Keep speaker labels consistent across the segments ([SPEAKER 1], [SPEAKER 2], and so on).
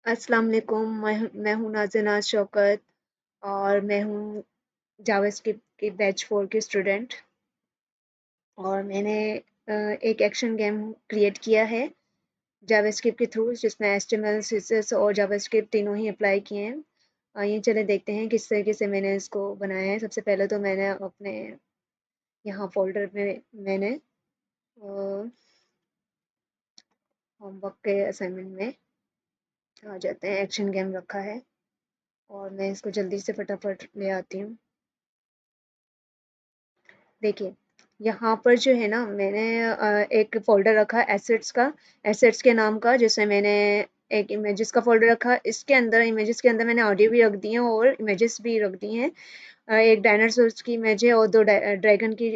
[SPEAKER 1] अस्सलाम वालेकुम। मैं हूँ नाज़िन नाज़ शौकत और मैं हूँ जावास्क्रिप्ट की बैच 4 की स्टूडेंट और मैंने एक एक्शन गेम क्रिएट किया है जावास्क्रिप्ट के थ्रू जिसमें एचटीएमएल, सीएसएस और जावास्क्रिप्ट तीनों ही अप्लाई किए हैं। आइए चलें देखते हैं किस तरीके से मैंने इसको बनाया है। सबसे पहले तो मैंने अपने यहाँ फ़ोल्डर में मैंने होमवर्क के असाइनमेंट में आ जाते हैं एक्शन गेम रखा है और मैं इसको जल्दी से फटाफट ले आती हूँ। देखिए, यहाँ पर जो है ना मैंने एक फ़ोल्डर रखा एसेट्स का, एसेट्स के नाम का जिसमें मैंने एक इमेजेस का फ़ोल्डर रखा। इसके अंदर इमेजेस के अंदर मैंने ऑडियो भी रख दी है और इमेजेस भी रख दी हैं। एक डायनासोर्स की इमेज है और 2 ड्रैगन की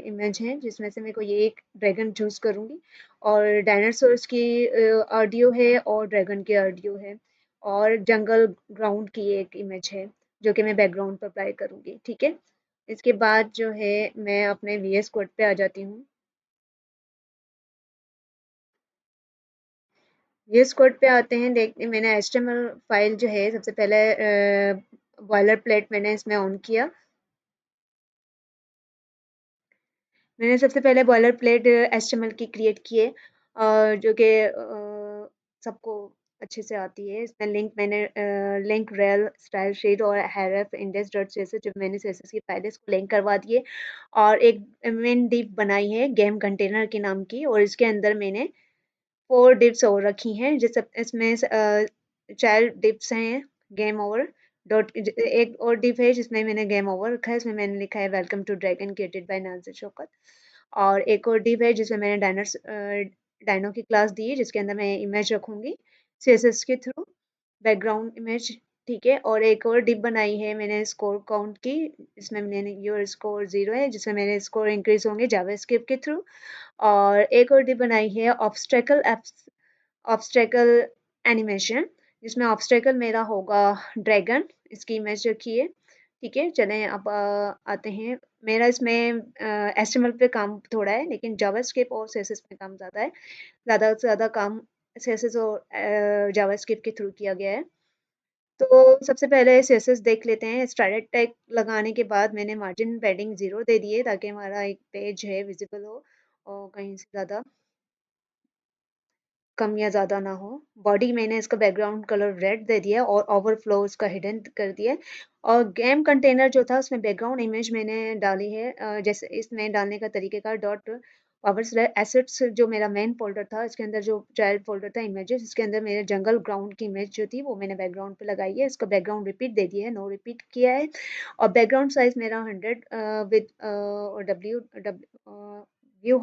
[SPEAKER 1] इमेज है जिसमें से मेरे को ये एक ड्रैगन चूज़ करूँगी और डायनासोर्स की ऑडियो है और ड्रैगन की ऑडियो है और जंगल ग्राउंड की एक इमेज है जो कि मैं बैकग्राउंड पर अप्लाई करूँगी, ठीक है? इसके बाद जो है मैं अपने वीएस कोड पे आ जाती हूँ। वीएस कोड पे आते हैं देखते मैंने एचटीएमएल फाइल जो है सबसे पहले बॉयलर प्लेट मैंने इसमें ऑन किया। मैंने सबसे पहले बॉयलर प्लेट एचटीएमएल की क्रिएट की है जो कि सबको अच्छे से आती है। इसमें लिंक मैंने लिंक रेल स्टाइल शीट और href इंडेक्स डॉट css जो मैंने css की फाइल है इसको लिंक करवा दिए और एक मेन डिव बनाई है गेम कंटेनर के नाम की और इसके अंदर मैंने 4 डिव्स और रखी हैं जिस इसमें चाइल्ड डिव्स हैं गेम ओवर डॉट एक और डिव है जिसमें मैंने गेम ओवर रखा है इसमें मैंने लिखा है welcome to dragon created by Nazir Shaukat और एक और डिव है जिसमें मैंने डायनो की क्लास दी है जिसके अंदर मैं इमेज रखूंगी सीएसएस के थ्रू बैकग्राउंड इमेज ठीक है और एक और डिव बनाई है मैंने स्कोर काउंट की इसमें मैंने योर स्कोर 0 है जिसमें मेरे स्कोर इंक्रीज होंगे जावास्क्रिप्ट के थ्रू और एक और डिव बनाई है ऑब्स्टेकल एनिमेशन जिसमें ऑब्स्टेकल मेरा होगा ड्रैगन इसकी इमेज रखी है ठीक है चलें अब आते हैं मेरा इसमें एचटीएमएल पे काम थोड़ा है लेकिन जावास्क्रिप्ट और सीएसएस में काम ज़्यादा है ज़्यादा से ज़्यादा काम सीएसएस और जावास्क्रिप्ट के थ्रू किया गया है तो सबसे पहले सीएसएस देख लेते हैं स्टार्टर टैग लगाने के बाद मैंने मार्जिन पैडिंग 0 दे दिए ताकि हमारा एक पेज है विजिबल हो और कहीं से ज़्यादा कम या ज़्यादा ना हो। बॉडी मैंने इसका बैकग्राउंड कलर रेड दे दिया और ओवरफ्लो इसका हिडन कर दिया और गेम कंटेनर जो था उसमें बैकग्राउंड इमेज मैंने डाली है जैसे इसमें डालने का तरीक़ेकार डॉट पावर स्लैश एसेट्स जो मेरा मेन फ़ोल्डर था इसके अंदर जो चाइल्ड फ़ोल्डर था इमेजेस इसके अंदर मेरे जंगल ग्राउंड की इमेज जो थी वो मैंने बैकग्राउंड पे लगाई है। इसका बैकग्राउंड रिपीट दे दिया है, नो रिपीट किया है और बैकग्राउंड साइज़ मेरा 100 with W W view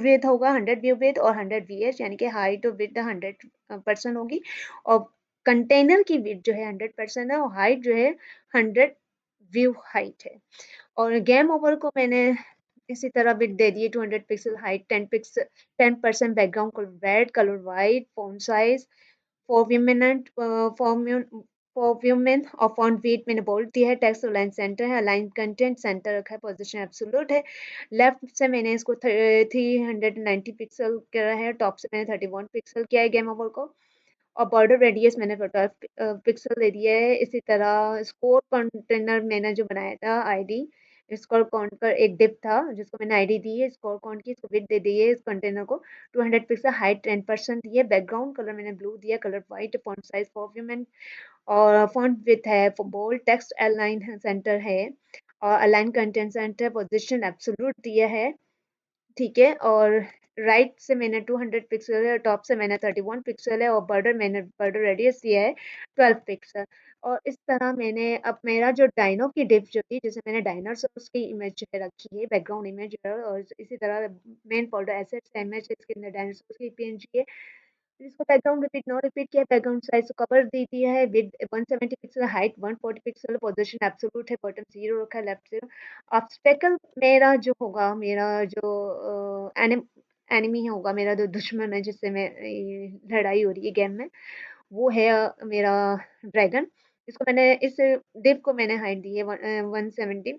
[SPEAKER 1] width होगा 100 व्यू विड्थ और 100 वीएच यानी कि हाइट और विड्थ 100% होगी और कंटेनर की विड्थ जो है 100% है और हाइट जो है 100 व्यू हाइट है और गेम ओवर को मैंने इसी तरह विड्थ दे दी है 200 pixel height 10% background colour red colour white font size फॉर्म्यूमेंट और फॉन्ट वेट मैंने बोल्ड दिया है टेक्स्ट अलाइन सेंटर है अलाइन कंटेंट सेंटर रखा है पोजीशन एब्सोल्यूट है लेफ्ट से मैंने इसको 390 पिक्सल करा है टॉप से मैंने 31 पिक्सल किया है गेम ओवर को और बॉर्डर रेडियस मैंने 12 पिक्सल दे दिया है इसी तरह स्कोर कंटेनर मैंने जो बनाया था आईडी स्कोर काउंट पर एक डिप था जिसको मैंने आईडी दी है स्कोर काउंट की इसको विड्थ दे दी है इस कंटेनर को 200 पिक्सल हाइट 10% दी है बैकग्राउंड कलर मैंने ब्लू दिया कलर वाइट फॉन्ट साइज परफ्यूमेंट और फॉन्ट विड्थ है बोल्ड टेक्स्ट अलाइन सेंटर है और align content centre position absolute दिया है ठीक है और राइट से मैंने 200 पिक्सल है टॉप से मैंने 31 पिक्सल है और बॉर्डर रेडियस दिया है 12 पिक्सल और इस तरह मैंने अब मेरा जो डायनो की डिप जो थी जिसे मैंने डायनासोर्स की इमेज जो है रखी है बैकग्राउंड इमेज है और इसी तरह मेन फोल्डर एसेट्स इमेज इसके अंदर डायनासोर्स की पीएनजी है इसको बैकग्राउंड रिपीट नो रिपीट किया बैकग्राउंड साइज को कवर दे दिया है with 170 pixel height 140 pixel position absolute है बॉटम 0 रखा है लेफ्ट 0 ऑब्स्टेकल मेरा जो होगा मेरा जो एनिमी होगा मेरा जो दुश्मन है जिससे मैं लड़ाई हो रही है गेम में वो है मेरा ड्रैगन इसको मैंने इस डिव को मैंने हाइट दी है 170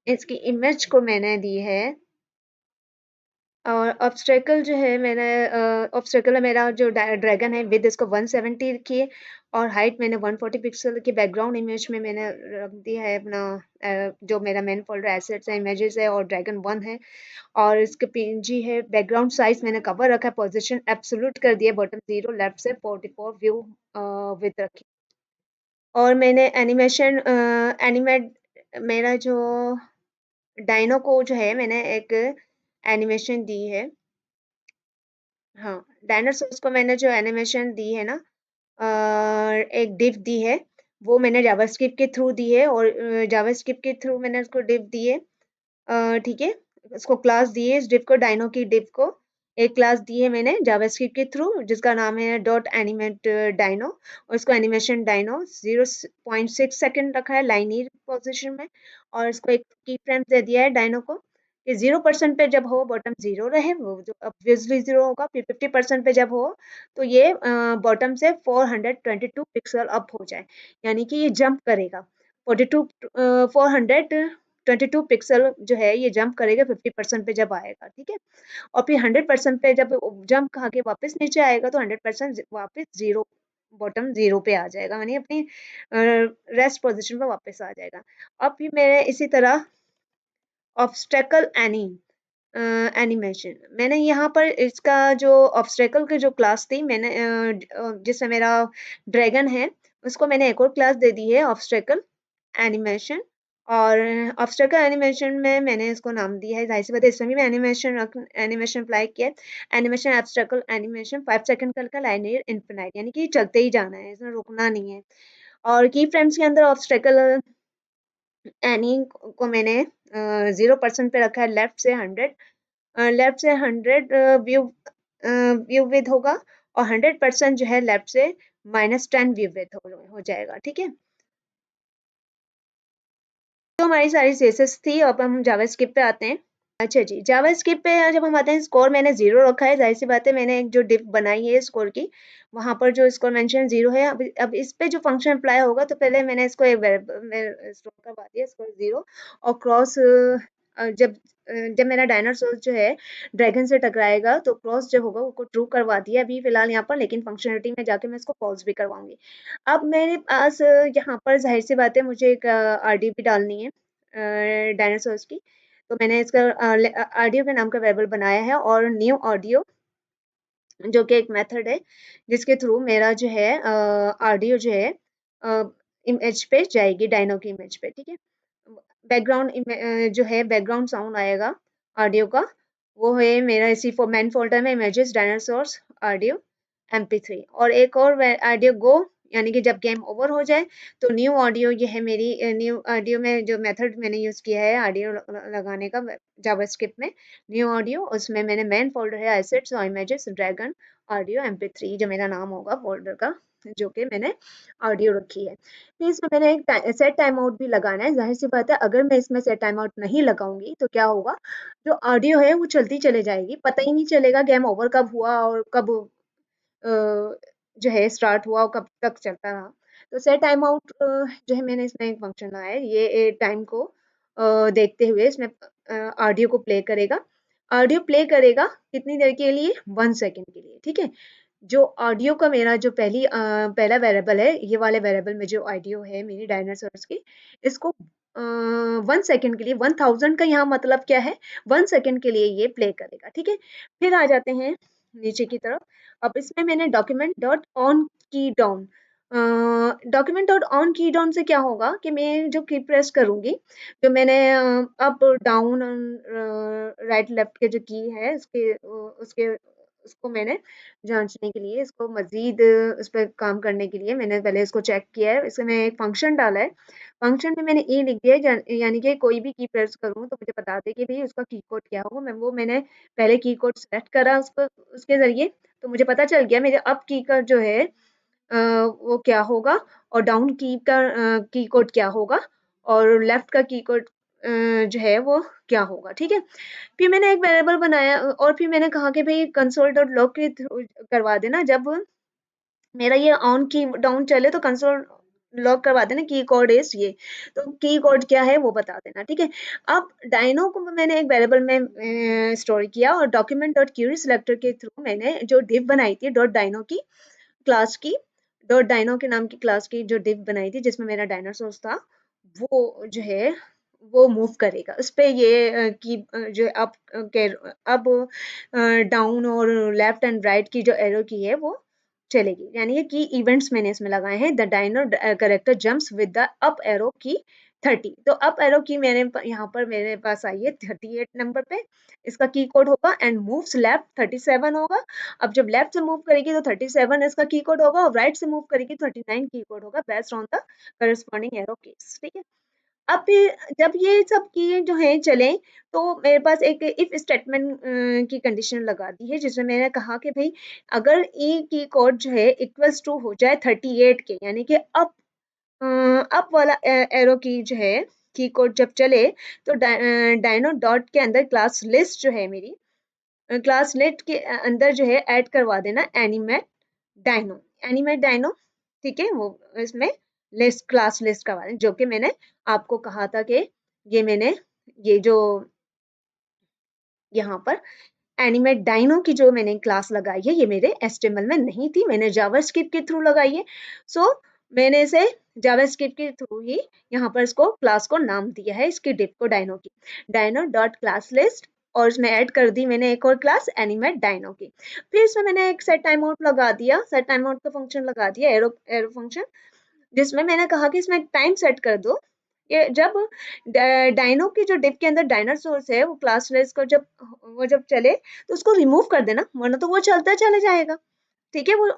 [SPEAKER 1] इसकी इमेज को मैंने दी है और ऑब्स्टेकल जो है मैंने ऑब्स्टेकल में मेरा जो ड्रैगन है विद इसको 170 की है और हाइट मैंने 140 पिक्सल की बैकग्राउंड इमेज में मैंने रख दिया है अपना जो मेरा मेन फोल्डर एसेट्स है इमेजेस है और ड्रैगन 1 है और इसके पीएनजी है बैकग्राउंड साइज मैंने कवर रखा है पोजीशन एब्सोल्यूट कर दिया बॉटम 0 लेफ्ट से 44 व्यू विद रखी और मैंने एनिमेशन एनिमेट मेरा जो डायनो को जो है मैंने एक एनिमेशन दी है हाँ, डायनासोर्स को मैंने जो एनिमेशन दी है ना एक डिव दी है वो मैंने जावास्क्रिप्ट के थ्रू दी है और जावास्क्रिप्ट के थ्रू मैंने उसको डिव दी है ठीक है उसको क्लास दी है इस डिव को डायनो की डिव को एक क्लास दी है मैंने जावास्क्रिप्ट के थ्रू जिसका नाम है डॉट एनिमेट डायनो और इसको एनिमेशन डायनो 0.6 सेकंड रखा है लाइनियर पोजीशन में और इसको एक की फ्रेम दे दिया है डायनो को कि 0% पे जब हो बॉटम 0 रहे वो जो ऑब्वियसली 0 होगा फिर 50% पे जब हो तो ये बॉटम से 422 पिक्सल अप हो जाए यानी कि ये जंप करेगा 42 422 पिक्सल जो है ये जंप करेगा 50% पे जब आएगा ठीक है और फिर 100% पे जब जंप खा के वापस नीचे आएगा तो 100% वापस जीरो बॉटम जीरो पे आ जाएगा यानी अपनी रेस्ट पोजीशन पे वापस आ जाएगा अब फिर मैंने इसी तरह ऑब्स्टेकल एनिमेशन मैंने यहाँ पर इसका जो ऑब्स्टेकल की जो क्लास थी मैंने जिसमें मेरा ड्रैगन है उसको मैंने एक और क्लास दे दी है ऑब्स्टेकल एनिमेशन और ऑब्स्टेकल एनिमेशन में मैंने इसको नाम दिया है जाहिर सी बात है इसमें भी मैं एनिमेशन अप्लाई किया है एनिमेशन ऑब्स्टेकल एनिमेशन 5 सेकंड का लाइनियर इनफिनाइट यानी कि चलते ही जाना है इसमें रुकना नहीं है और की फ्रेम्स के अंदर ऑब्स्टेकल एनी को मैंने 0% पे रखा है लेफ्ट से 100 व्यू व्यू विद होगा और 100% जो है लेफ्ट से -10 व्यू विद हो जाएगा ठीक है तो हमारी सारी सेसेस थी अब हम जावास्क्रिप्ट पे आते हैं अच्छा जी जावास्क्रिप्ट पे जब हम आते हैं स्कोर मैंने 0 रखा है जाहिर सी बात है मैंने एक जो डिफ बनाई है स्कोर की वहां पर जो स्कोर मेंशन 0 है अब इस पे जो फंक्शन अप्लाई होगा तो पहले मैंने इसको एक वेरिएबल स्टोर करवा दिया स्कोर 0 और क्रॉस जब जब मेरा डायनासोर जो है ड्रैगन से टकराएगा तो क्रॉस जब होगा उसको ट्रू करवा दिया अभी फिलहाल यहाँ पर लेकिन फंक्शनलिटी में जाके मैं इसको फॉल्स भी करवाऊंगी अब मेरे पास यहाँ पर जाहिर सी बात है मुझे एक आरडी भी डालनी है डायनासोर्स की तो मैंने इसका ऑडियो के नाम का वेरिएबल बनाया है और न्यू ऑडियो जो कि एक मेथड है जिसके थ्रू मेरा जो है ऑडियो जो है इमेज पे जाएगी डायनो की इमेज पे ठीक है बैकग्राउंड जो है बैकग्राउंड साउंड आएगा ऑडियो का वो है मेरा इसी मेन फोल्डर में इमेजेस डायनासोर्स ऑडियो MP3 और एक और ऑडियो गो यानी कि जब गेम ओवर हो जाए तो न्यू ऑडियो ये है मेरी न्यू ऑडियो में जो मेथड मैंने यूज किया है ऑडियो लगाने का जावास्क्रिप्ट में न्यू ऑडियो उसमें मैंने मेन फोल्डर है एसेट्स और इमेजेस ड्रैगन ऑडियो MP3 जो मेरा नाम होगा फोल्डर का जो कि मैंने ऑडियो रखी है फिर इसमें मैंने एक सेट टाइम आउट भी लगाना है जाहिर सी बात है अगर मैं इसमें सेट टाइम आउट नहीं लगाऊंगी तो क्या होगा जो ऑडियो है वो चलती चले जाएगी पता ही नहीं चलेगा गेम ओवर कब हुआ और कब जो है स्टार्ट हुआ और कब तक चलता रहा तो सेट टाइम आउट जो है मैंने इसमें एक फंक्शन लगाया है ये टाइम को देखते हुए इसमें ऑडियो को प्ले करेगा ऑडियो प्ले करेगा कितनी देर के लिए 1 सेकेंड के लिए ठीक है जो ऑडियो का मेरा जो पहला वेरिएबल है ये वाले वेरिएबल में जो ऑडियो है मेरी डायनासोर्स की इसको 1 सेकेंड के लिए 1000 का यहाँ मतलब क्या है 1 सेकेंड के लिए ये प्ले करेगा ठीक है फिर आ जाते हैं नीचे की तरफ अब इसमें मैंने डॉक्यूमेंट डॉट ऑन की डाउन डॉक्यूमेंट डॉट ऑन की डाउन से क्या होगा कि मैं जो की प्रेस करूंगी जो मैंने अप डाउन राइट लेफ्ट के जो की है उसके उसको मैंने जांचने के लिए इसको मजीद उस पर काम करने के लिए मैंने पहले इसको चेक किया है इसमें एक फंक्शन डाला है फंक्शन में मैंने ई लिख दिया है यानी कि कोई भी की प्रेस करूँ तो मुझे बता दे कि भाई उसका की कोड क्या होगा मैंने पहले की कोड सेलेक्ट करा उसको उसके जरिए तो मुझे पता चल गया मेरे अप की का जो है वो क्या होगा और डाउन की का की कोड क्या होगा और लेफ्ट का की कोड जो है वो क्या होगा ठीक है फिर मैंने एक वेरिएबल बनाया और फिर मैंने कहा कि भाई कंसोल डॉट लॉग के थ्रू करवा देना जब मेरा ये ऑन की डाउन चले तो कंसोल लॉक करवा देना की कोड इज ये, तो की कोड क्या है वो बता देना, ठीक है। अब डायनो को मैंने एक वेरिएबल में स्टोर किया और डॉक्यूमेंट डॉट क्यूरी सिलेक्टर के थ्रू मैंने जो डिव बनाई थी डॉट डायनो की क्लास की, डॉट डायनो के नाम की क्लास की जो डिव बनाई थी जिसमें मेरा डायनासोर्स था, वो जो है वो मूव करेगा उस पे ये की जो अप के अब डाउन और लेफ्ट एंड राइट की जो एरो की है वो चलेगी, यानी कि की इवेंट्स मैंने इसमें लगाए हैं। The dino character jumps with the up arrow key 30, तो अप एरो की मैंने यहाँ पर मेरे पास आई है 38 नंबर पे, इसका की कोड होगा एंड मूव्स लेफ्ट 37 होगा। अब जब लेफ्ट से मूव करेगी तो 37 इसका की कोड होगा और राइट से मूव करेगी तो 39 की कोड होगा based on the corresponding arrow case, ठीक है। अब फिर जब ये सब की जो है चले तो मेरे पास एक इफ स्टेटमेंट की कंडीशन लगा दी है जिसमें मैंने कहा कि भाई अगर ई की कोड जो है इक्वल्स टू हो जाए 38 के, यानी कि अप वाला एरो की जो है की कोड जब चले तो डायनो डॉट के अंदर क्लास लिस्ट जो है मेरी क्लास लिस्ट के अंदर जो है ऐड करवा देना डायनो एनिमेट डायनो, ठीक है। वो इसमें लिस्ट क्लास लिस्ट करवा दें जो कि मैंने आपको कहा था कि ये मैंने ये जो यहाँ पर एनिमेट डायनो की जो मैंने क्लास लगाई है ये मेरे एचटीएमएल में नहीं थी, मैंने जावास्क्रिप्ट के थ्रू लगाई है। सो मैंने इसे जावास्क्रिप्ट के थ्रू ही यहाँ पर इसको क्लास को नाम दिया है इसकी डिप को डायनो की, डायनो डॉट क्लास लिस्ट, और इसमें ऐड कर दी मैंने एक और क्लास एनिमेट डायनो की। फिर इसमें मैंने एक सेट टाइम आउट लगा दिया, सेट टाइम आउट का फंक्शन लगा दिया एरो एरो फंक्शन, जिसमें मैंने कहा कि इसमें टाइम सेट कर दो। ये जब डायनो की जो डिप के अंदर डायनासोर्स है वो क्लास रेस को जब चले तो उसको रिमूव कर देना, वरना तो वो चलता चले जाएगा, ठीक है। वो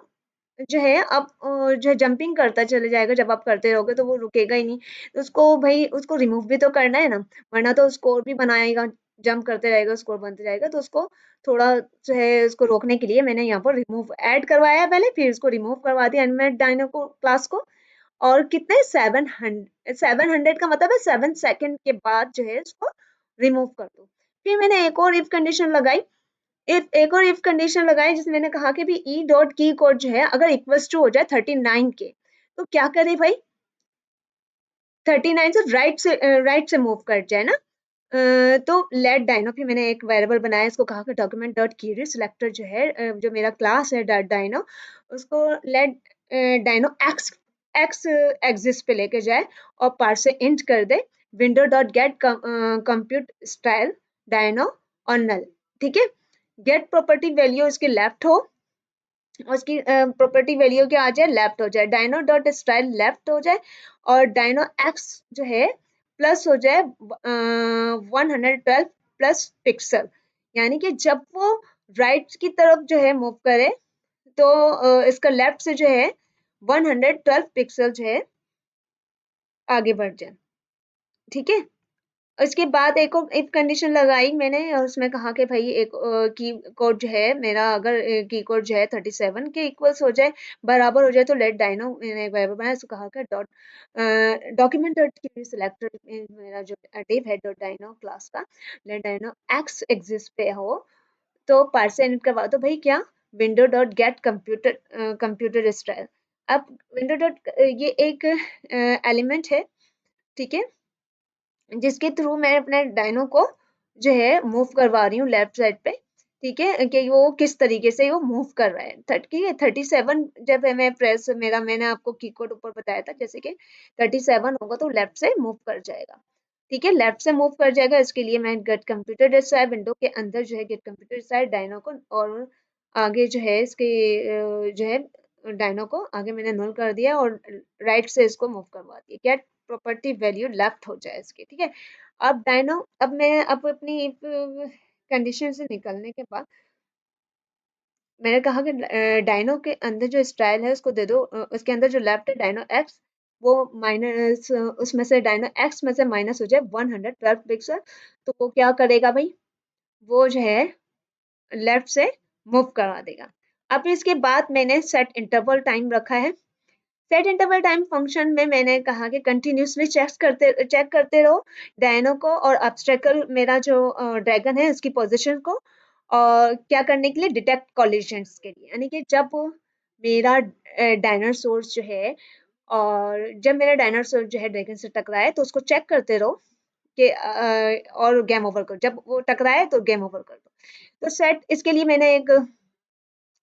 [SPEAKER 1] जो है अब जो है जंपिंग करता चले जाएगा, जब आप करते रहोगे तो वो रुकेगा ही नहीं, तो उसको भाई उसको रिमूव भी तो करना है ना, वरना तो स्कोर भी बनाएगा, जंप करते रहेगा स्कोर बनते जाएगा, तो उसको थोड़ा जो है उसको रोकने के लिए मैंने यहाँ पर रिमूव ऐड करवाया है पहले, फिर इसको रिमूव करवा दिया एनिमेट डायनो को क्लास को। और कितने 700 का मतलब है 7 सेकंड के बाद जो है इसको रिमूव कर दो। फिर मैंने एक और इफ कंडीशन लगाई, इफ एक और इफ कंडीशन लगाई जिसमें मैंने कहा कि भी ई डॉट की कोड जो है अगर इक्वल्स टू हो जाए 39 के, तो क्या करे भाई 39 से राइट से मूव कर जाए ना। तो लेट डायनो, फिर मैंने एक वेरिएबल बनाया, इसको कहा कि डॉक्यूमेंट डॉट क्यूरी सिलेक्टर जो है जो मेरा क्लास है डॉट डायनो, उसको let dino x x axis पे लेके जाए और पार से इंट कर दे window dot get compute style dino और नल, ठीक है। गेट प्रॉपर्टी वैल्यू इसकी लेफ्ट हो, उसकी प्रॉपर्टी वैल्यू क्या आ जाए लेफ्ट हो जाए, डायनो डॉट स्टाइल लेफ्ट हो जाए और डायनो एक्स जो है प्लस हो जाए 112 प्लस पिक्सल, यानी कि जब वो राइट की तरफ जो है मूव करे तो इसका लेफ्ट से जो है 112 पिक्सल जो है आगे बढ़ जाए, ठीक है। उसके बाद एक और इफ कंडीशन लगाई मैंने और उसमें कहा कि भाई एक की कोड जो है मेरा अगर की कोड जो है 37 के इक्वल्स हो जाए बराबर हो जाए तो लेट डायनो, मैंने एक वेरिएबल बनाया उसको कहा कि डॉक्यूमेंट डॉट की सिलेक्टर मेरा जो डिव है डॉट डायनो क्लास का लेट डायनो एक्स एग्जिस्ट पे हो, तो पार्से करवा दो भाई क्या window dot get computer computer style. अब विंडो डॉट ये एक एलिमेंट है, ठीक है, जिसके थ्रू मैं अपने डायनो को जो है मूव करवा रही हूँ लेफ्ट साइड पे, ठीक है, कि वो किस तरीके से वो मूव कर रहा है। ठीक है 37 जब मैं प्रेस मेरा मैंने आपको की कोड ऊपर बताया था जैसे कि 37 होगा तो लेफ्ट से मूव कर जाएगा, ठीक है, लेफ्ट से मूव कर जाएगा। इसके लिए मैं गेट कंप्यूटर डिस्क्राइब विंडो के अंदर जो है गेट कंप्यूटर डिस्क्राइब डायनो को और आगे जो है इसके जो है डायनो को आगे मैंने null कर दिया और राइट से इसको मूव करवा दिया, गेट प्रॉपर्टी वैल्यू लेफ्ट हो जाए इसके, ठीक है। अब डायनो अब मैं अब अपनी कंडीशन से निकलने के बाद मैंने कहा कि डायनो के अंदर जो स्टाइल है उसको दे दो, उसके अंदर जो लेफ्ट है डायनो एक्स, वो माइनस उसमें से डायनो एक्स में से माइनस हो जाए 112 पिक्सल, तो वो क्या करेगा भाई वो जो है लेफ्ट से मूव करवा देगा। अब इसके बाद मैंने सेट इंटरवल टाइम रखा है, सेट इंटरवल टाइम फंक्शन में मैंने कहा कि कंटिन्यूसली चेक करते रहो डायनो को और ऑब्स्टेकल मेरा जो ड्रैगन है उसकी पोजीशन को, और क्या करने के लिए डिटेक्ट कॉलिजन्स के लिए, यानी कि जब मेरा डायनासोर जो है और जब मेरा डायनासोर जो है ड्रैगन से टकराए तो उसको चेक करते रहो कि और गेम ओवर करो, जब वो टकराए तो गेम ओवर कर दो। तो सेट इसके लिए मैंने एक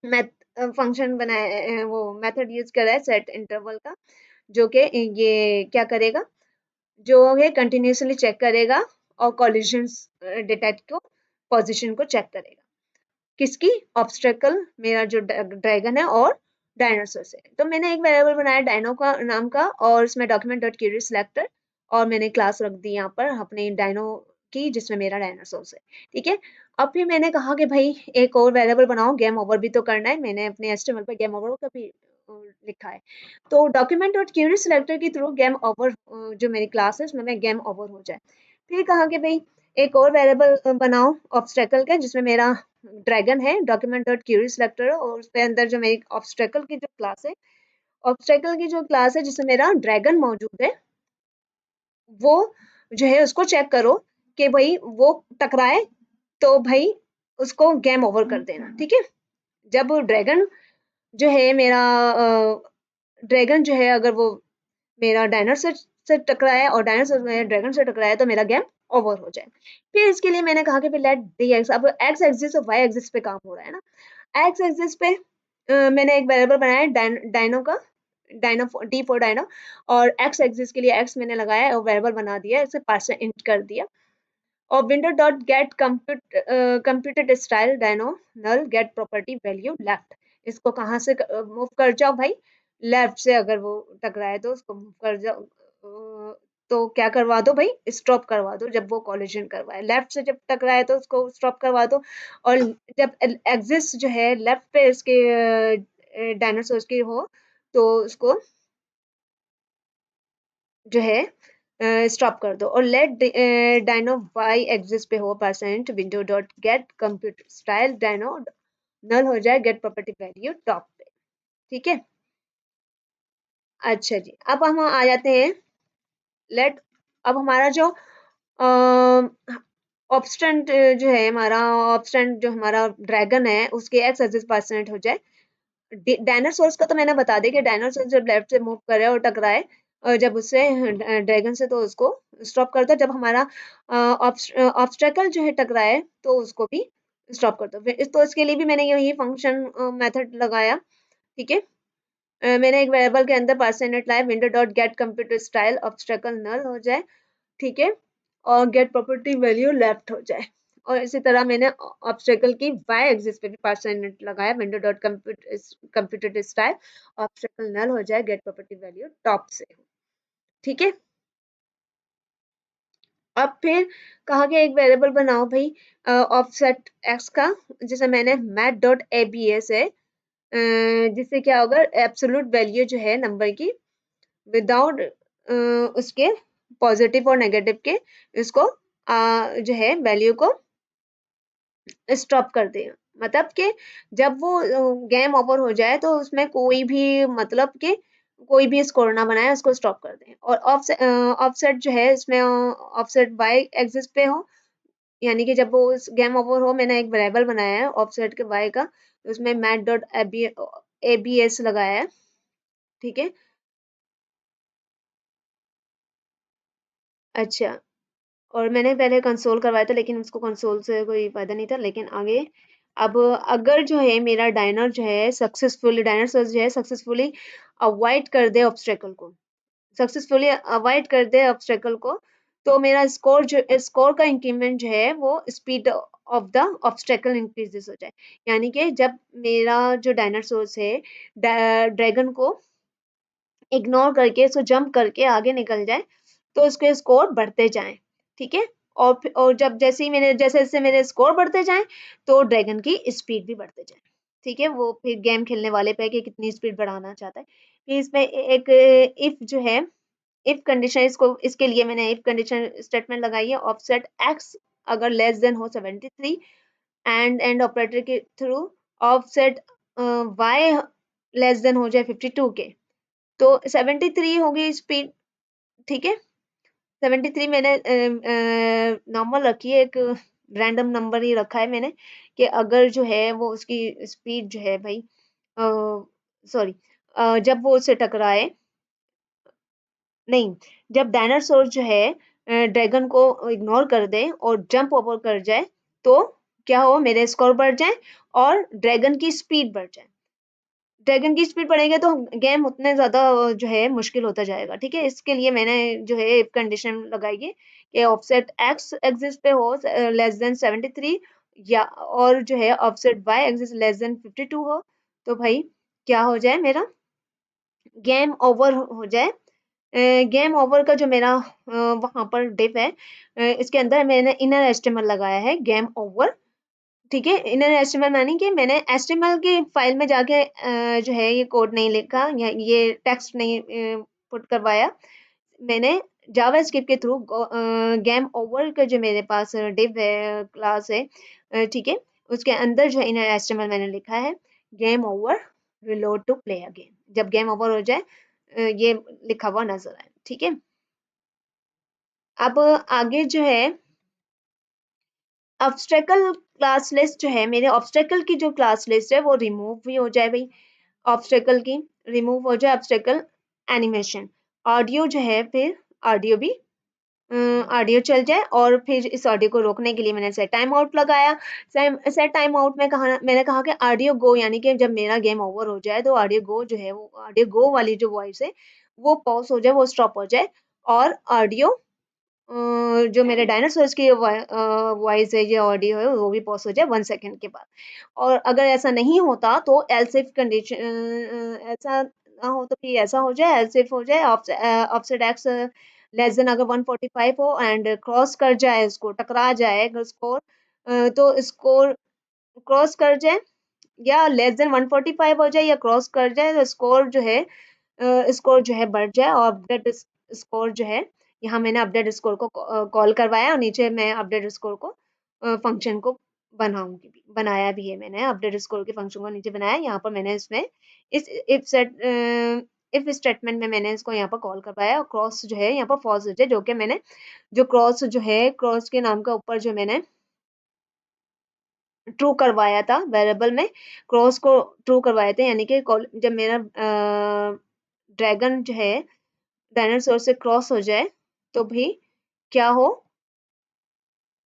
[SPEAKER 1] मैथ फंक्शन बनाया वो मेथड यूज करा है सेट इंटरवल का, जो कि ये क्या करेगा, जो है कंटिन्यूअसली चेक करेगा और कॉलिजन्स डिटेक्ट को पोजीशन को चेक करेगा, किसकी, ऑब्स्टेकल मेरा जो ड्रैगन है और डायनासोर से। तो मैंने एक वेरिएबल बनाया डायनो का नाम का, और उसमें डॉक्यूमेंट डॉट क्वेरी सिलेक्टर, और मैंने क्लास रख दी यहाँ पर अपने डायनो की जिसमें मेरा डायनासोर है। ठीक है, अब फिर मैंने कहा कि भाई एक और वेरिएबल बनाओ, गेम ओवर भी तो करना है, मैंने अपने एचटीएमएल पे गेम ओवर का भी लिखा है। तो डॉक्यूमेंट डॉट क्वेरी सिलेक्टर के थ्रू गेम ओवर जो मेरी क्लास है उसमें गेम ओवर हो जाए। फिर कहा कि भाई एक और वेरिएबल बनाओ ऑब्स्टेकल का जिसमें मेरा ड्रैगन है, डॉक्यूमेंट डॉट क्वेरी सिलेक्टर, और उसके अंदर जो मेरी ऑब्स्टेकल की जो क्लास है, ऑब्स्टेकल की जो क्लास है जिसमें मेरा ड्रैगन मौजूद है, वो जो है उसको चेक करो कि भाई वो टकराए तो भाई उसको गेम ओवर कर देना। ठीक है, जब ड्रैगन जो है मेरा ड्रैगन जो है अगर वो मेरा डायनासोर से टकराया और डायनासोर में ड्रैगन से टकराया तो मेरा गेम ओवर हो जाए। फिर इसके लिए मैंने कहा कि फिर लेट डी एक्स, अब एक्स एक्सिस और वाई एक्सिस पे काम हो रहा है ना। एक्स एक्सिस पे मैंने एक वेरिएबल बनाया है डायनो का, डायनो डी फॉर डायनो, और एक्स एक्सिस के लिए एक्स मैंने लगाया है और वेरिएबल बना दिया है, इसे पार्सर इंट कर दिया। और window dot get computed style dino null get property value left, इसको कहाँ से मूव कर जाओ भाई, लेफ्ट से अगर वो टकराए तो उसको मूव कर जाओ, तो क्या करवा दो भाई, स्टॉप करवा दो, जब वो कॉलिजन करवाए लेफ्ट से जब टकराए तो उसको स्टॉप करवा दो। और जब एग्जिस्ट जो है लेफ्ट पे इसके डायनासोर्स की हो तो उसको जो है स्टॉप कर दो। और लेट डायनो वाई एक्सिस पे हो percent window dot get computer style dino null हो जाए गेट प्रॉपर्टी वैल्यू टॉप पे। ठीक है, अच्छा जी, अब हम आ जाते हैं लेट, अब हमारा जो ऑब्स्टेंट जो है हमारा ऑब्स्टेंट जो हमारा ड्रैगन है उसके एक्स एक्सिस परसेंट हो जाए। डायनासोर्स का तो मैंने बता दिया कि डायनासोर जब लेफ्ट से मूव करे और टकराए जब उससे ड्रैगन से तो उसको स्टॉप कर दो, जब हमारा ऑब्स्टेकल जो है टकराए तो उसको भी स्टॉप कर दो। तो इसके लिए भी मैंने यही फंक्शन मेथड लगाया। ठीक है, मैंने एक वेरिएबल के अंदर परसेंट लाया, window dot get computer style obstacle null हो जाए। ठीक है, और गेट प्रॉपर्टी वैल्यू लेफ्ट हो जाए। और इसी तरह मैंने ऑब्स्टेकल की वाई एक्सिस पे भी परसेंट लगाया, window dot computed style obstacle null हो जाए गेट प्रॉपर्टी वैल्यू टॉप से। ठीक है, अब फिर कहा गया एक वेरिएबल बनाओ भाई ऑफसेट एक्स का, जिसे मैंने math dot A B S है, जिससे क्या होगा एब्सोल्यूट वैल्यू जो है नंबर की विदाउट उसके पॉजिटिव और नेगेटिव के, इसको जो है वैल्यू को स्टॉप कर दें। मतलब कि जब वो गेम ओवर हो जाए तो उसमें कोई भी मतलब कि कोई भी स्कोर ना बनाए, उसको स्टॉप कर दें। और ऑफसेट जो है इसमें ऑफसेट वाई एक्सिस पे हो, यानी कि जब वो गेम ओवर हो, मैंने एक वेरिएबल बनाया है ऑफसेट के वाई का, उसमें math dot A B S लगाया है। ठीक है, अच्छा, और मैंने पहले कंसोल करवाया था लेकिन उसको कंसोल से कोई फायदा नहीं था, लेकिन आगे अब अगर जो है मेरा डायनर जो है सक्सेसफुली डायनासोर जो है सक्सेसफुली अवॉइड कर दे ऑब्स्टेकल को, सक्सेसफुली अवॉइड कर दे ऑब्स्टेकल को, तो मेरा स्कोर जो स्कोर का इंक्रीमेंट जो है वो speed of the obstacle increases हो जाए। यानी कि जब मेरा जो डायनासोर है ड्रैगन को इग्नोर करके इसको जंप करके आगे निकल जाए तो उसके स्कोर बढ़ते जाएं। ठीक है, और जब जैसे ही मेरे जैसे जैसे मेरे स्कोर बढ़ते जाएं तो ड्रैगन की स्पीड भी बढ़ते जाए। ठीक है, वो फिर गेम खेलने वाले पे कि कितनी स्पीड बढ़ाना चाहता है। फिर इसमें एक इफ जो है इफ कंडीशन, इसको इसके लिए मैंने इफ कंडीशन स्टेटमेंट लगाई है ऑफसेट एक्स अगर लेस देन हो 73 एंड ऑपरेटर के through offset Y less than हो जाए 52 के, तो 73 होगी स्पीड। ठीक है, 73 मैंने नॉर्मल रखी है, एक रैंडम नंबर ही रखा है मैंने कि अगर जो है वो उसकी स्पीड जो है भाई सॉरी जब वो उससे टकराए नहीं, जब डायनासोर जो है ड्रैगन को इग्नोर कर दे और जंप ओवर कर जाए, तो क्या हो, मेरे स्कोर बढ़ जाए और ड्रैगन की स्पीड बढ़ जाए। ड्रैगन की स्पीड बढ़ेगी तो गेम उतने ज्यादा जो है मुश्किल होता जाएगा। ठीक है, इसके लिए मैंने जो है इफ कंडीशन लगाई है कि ऑफसेट एक्स एक्सिस पे हो लेस देन 73, या और जो है offset Y axis less than 52 हो, तो भाई क्या हो जाए, मेरा गेम ओवर हो जाए। गेम ओवर का जो मेरा वहां पर डिफ है, इसके अंदर मैंने इनर एस्टिमल लगाया है गेम ओवर। ठीक है, इनर एचटीएमएल मानी कि मैंने एचटीएमएल की फाइल में जाके जो है ये कोड नहीं लिखा या ये टेक्स्ट नहीं पुट करवाया। मैंने जावास्क्रिप्ट के थ्रू गेम ओवर का जो मेरे पास डिव है, क्लास है, ठीक है, उसके अंदर जो इनर एचटीएमएल मैंने लिखा है game over reload to play again. जब गेम ओवर हो जाए ये लिखा हुआ नजर आए। ठीक है, अब आगे जो है ऑब्स्टेकल क्लास लिस्ट जो है, मेरे ऑब्स्टेकल की जो क्लास लिस्ट है वो रिमूव भी हो जाए भाई। ऑब्स्टेकल की रिमूव हो जाए, ऑब्स्टेकल एनिमेशन ऑडियो जो है, फिर ऑडियो भी ऑडियो चल जाए। और फिर इस ऑडियो को रोकने के लिए मैंने सेट टाइम आउट लगाया। सेट टाइम आउट में कहा, मैंने कहा कि ऑडियो गो, यानी कि जब मेरा गेम ओवर हो जाए तो ऑडियो गो जो है, वो ऑडियो गो वाली जो वॉइस है वो पॉज हो जाए, वो स्टॉप हो जाए। और ऑडियो जो मेरे डायनासोर्स की वॉइस है, ये ऑडियो है, वो भी पॉज हो जाए 1 सेकंड के बाद। और अगर ऐसा नहीं होता तो एल्स इफ कंडीशन, ऐसा ना हो तो फिर ऐसा हो जाए, एल्स इफ हो जाए ऑफसेट एक्स लेस देन अगर 145 हो एंड क्रॉस कर जाए, उसको टकरा जाए अगर स्कोर, तो स्कोर क्रॉस कर जाए या लेस देन 145 हो जाए या क्रॉस कर जाए, तो स्कोर जो है स्कोर जो है बढ़ जाए। और अपडेट स्कोर जो है, यहाँ मैंने अपडेट स्कोर को कॉल करवाया और नीचे मैं अपडेट स्कोर को फंक्शन को बनाऊंगी भी, बनाया भी है मैंने अपडेट स्कोर के फंक्शन को नीचे बनाया। यहाँ पर मैंने इसमें इस इफ स्टेटमेंट में मैंने इसको यहाँ पर कॉल करवाया और क्रॉस जो है यहाँ पर फॉल्स हो जाए, जो कि मैंने जो क्रॉस जो है, क्रॉस के नाम का ऊपर जो मैंने ट्रू करवाया था वेरिएबल में, क्रॉस को ट्रू करवाए थे, यानी कि जब मेरा ड्रैगन जो है डायनासोर से क्रॉस हो जाए तो भी क्या हो,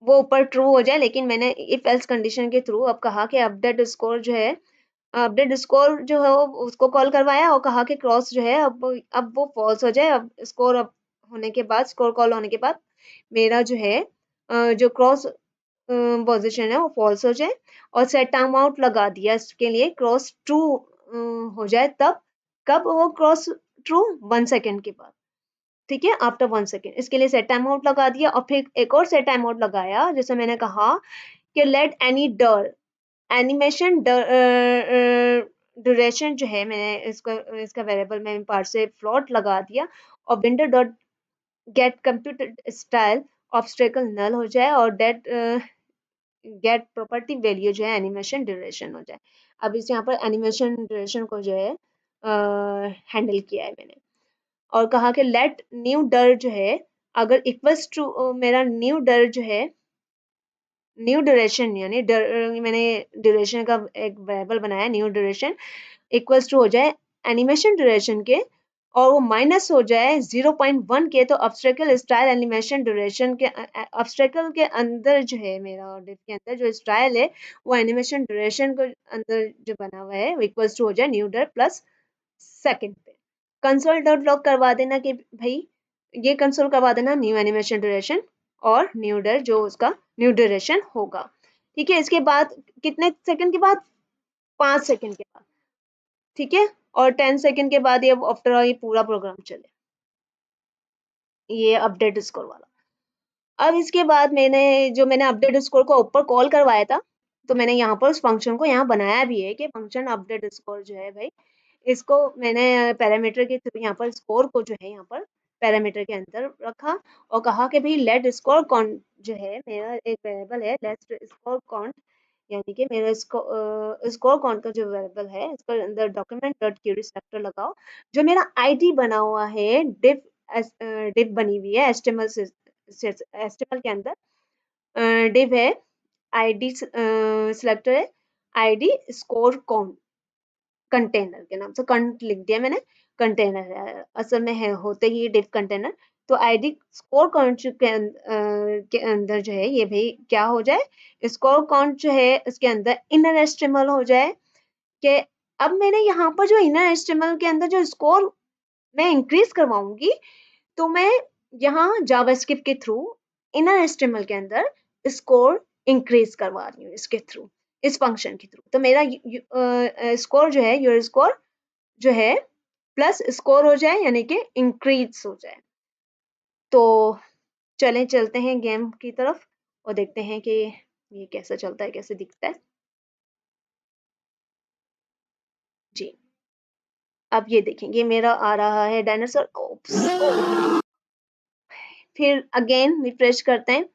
[SPEAKER 1] वो ऊपर ट्रू हो जाए। लेकिन मैंने इफ एल्स कंडीशन के थ्रू अब कहा कि अपडेट स्कोर जो है, अपडेट स्कोर जो है वो उसको कॉल करवाया और कहा कि क्रॉस जो है अब वो फॉल्स हो जाए। अब स्कोर अप होने के बाद, स्कोर कॉल होने के बाद मेरा जो है जो क्रॉस पोजीशन है वो फॉल्स हो जाए। और सेट टाइम आउट लगा दिया इसके लिए क्रॉस ट्रू हो जाए, तब कब वो क्रॉस ट्रू, 1 सेकंड के बाद। ठीक है, आफ्टर 1 सेकंड इसके लिए सेट टाइम आउट लगा दिया। और फिर एक और सेट टाइम आउट लगाया, जैसे मैंने कहा कि लेट एनी डर एनिमेशन ड्यूरेशन जो है, मैंने इसको इसका वेरिएबल में पार्ट से फ्लोट लगा दिया। और window dot get computer style obstacle null हो जाए और डेट गेट प्रॉपर्टी वैल्यू जो है एनिमेशन ड्यूरेशन हो जाए। अब इस यहाँ पर एनिमेशन ड्यूरेशन को जो है हैंडल किया है मैंने। और कहा कि लेट न्यू डर जो है, अगर इक्वल्स टू मेरा न्यू डर जो है, न्यू ड्यूरेशन यानी मैंने ड्यूरेशन का एक वेरिएबल बनाया, न्यू ड्यूरेशन इक्वल्स टू हो जाए एनिमेशन ड्यूरेशन के, और वो माइनस हो जाए 0.1 के, तो ऑब्स्टेकल स्टाइल एनिमेशन ड्यूरेशन के ऑब्स्टेकल के अंदर जो है, मेरा डिफ के अंदर जो स्टाइल है वो एनिमेशन ड्यूरेशन को अंदर जो बना हुआ है वो इक्वल्स टू हो जाए न्यू डर प्लस सेकंड पे। कंसोल डॉट लॉग करवा देना कि भाई ये कंसोल करवा देना न्यू एनिमेशन ड्यूरेशन और न्यू डर जो उसका न्यू ड्यूरेशन होगा। ठीक है, इसके बाद कितने सेकंड के बाद, 5 सेकंड के बाद। ठीक है, और 10 सेकंड के बाद ये आफ्टर ये पूरा प्रोग्राम चले, ये अपडेट स्कोर वाला। अब इसके बाद मैंने अपडेट स्कोर को ऊपर कॉल करवाया था, तो मैंने यहाँ पर उस फंक्शन को यहाँ बनाया भी है कि फंक्शन अपडेट स्कोर जो है भाई, इसको मैंने पैरामीटर के थ्रू यहाँ पर स्कोर को जो है यहाँ पर पैरामीटर के अंदर रखा और कहा कि भाई लेट स्कोर काउंट जो है, मेरा एक वेरिएबल है लेट स्कोर काउंट, यानी कि मेरा स्कोर काउंट का जो वेरिएबल है इसके अंदर डॉक्यूमेंट डॉट क्यूरी सेलेक्टर लगाओ। जो मेरा आईडी बना हुआ है डिफ डिफ बनी हुई है एचटीएमएल से, एचटीएमएल के अंदर डिव है, आईडी सिलेक्टर है, आईडी स्कोर काउंट। कंटेनर के नाम से, कंट लिख दिया मैंने, कंटेनर है असल में, है होते ही डिव कंटेनर। तो आईडी स्कोर काउंट के अंदर जो है ये भाई क्या हो जाए, स्कोर काउंट जो है इसके अंदर इनर एस्टिमल हो जाए कि अब मैंने यहाँ पर जो इनर एस्टिमल के अंदर जो स्कोर मैं इंक्रीज करवाऊंगी, तो मैं यहाँ जावास्क्रिप्ट के थ्रू इनर एस्टिमल के अंदर स्कोर इंक्रीज करवा रही हूँ इसके थ्रू, इस फंक्शन के थ्रू। तो मेरा स्कोर जो है, योर स्कोर जो है प्लस स्कोर हो जाए, यानी कि इंक्रीज हो जाए। तो चलें चलते हैं गेम की तरफ और देखते हैं कि ये कैसा चलता है, कैसे दिखता है। जी, अब ये देखेंगे मेरा आ रहा है डायनासोर। फिर अगेन रिफ्रेश करते हैं।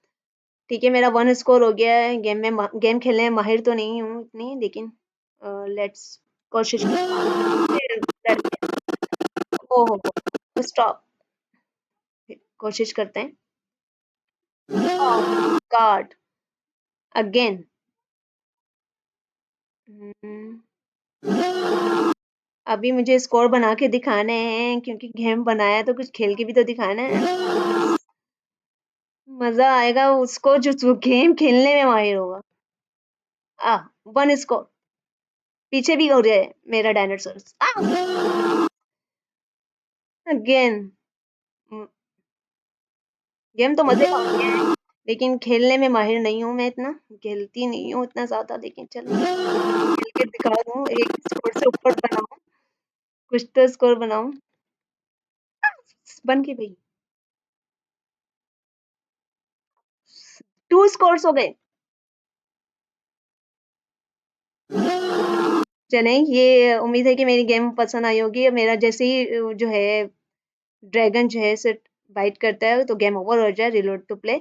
[SPEAKER 1] ठीक है, मेरा 1 स्कोर हो गया है। गेम खेलने में माहिर तो नहीं हूँ इतनी, लेकिन लेट्स कोशिश ओहो स्टॉप, कोशिश करते हैं। God again. अभी मुझे स्कोर बना के दिखाने हैं, क्योंकि गेम बनाया तो कुछ खेल के भी तो दिखाना है। मजा आएगा उसको जो गेम खेलने में माहिर होगा। 1 स्कोर पीछे भी हो रहा है मेरा डायनासोर अगेन। गेम तो मजे का हो गया है, लेकिन खेलने में माहिर नहीं हूँ मैं इतना, खेलती नहीं हूँ इतना ज्यादा, लेकिन चल खेल के दिखा दूँ, एक स्कोर से ऊपर बनाऊं, कुछ तो स्कोर बनाऊं। बन के भाई 2 स्कोर्स हो गए। चलें, ये उम्मीद है कि मेरी गेम पसंद आई होगी। मेरा जैसे ही जो है ड्रैगन जो है सिर्फ बाइट करता है तो गेम ओवर हो जाए, रिलोड टू प्ले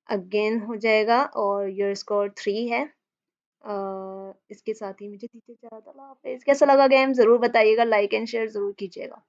[SPEAKER 1] अगेन हो जाएगा, और योर स्कोर 3 है। इसके साथ ही मुझे दीजिए इजाज़त। अल्लाह हाफ़िज़। कैसा लगा गेम ज़रूर बताइएगा, लाइक एंड शेयर ज़रूर कीजिएगा।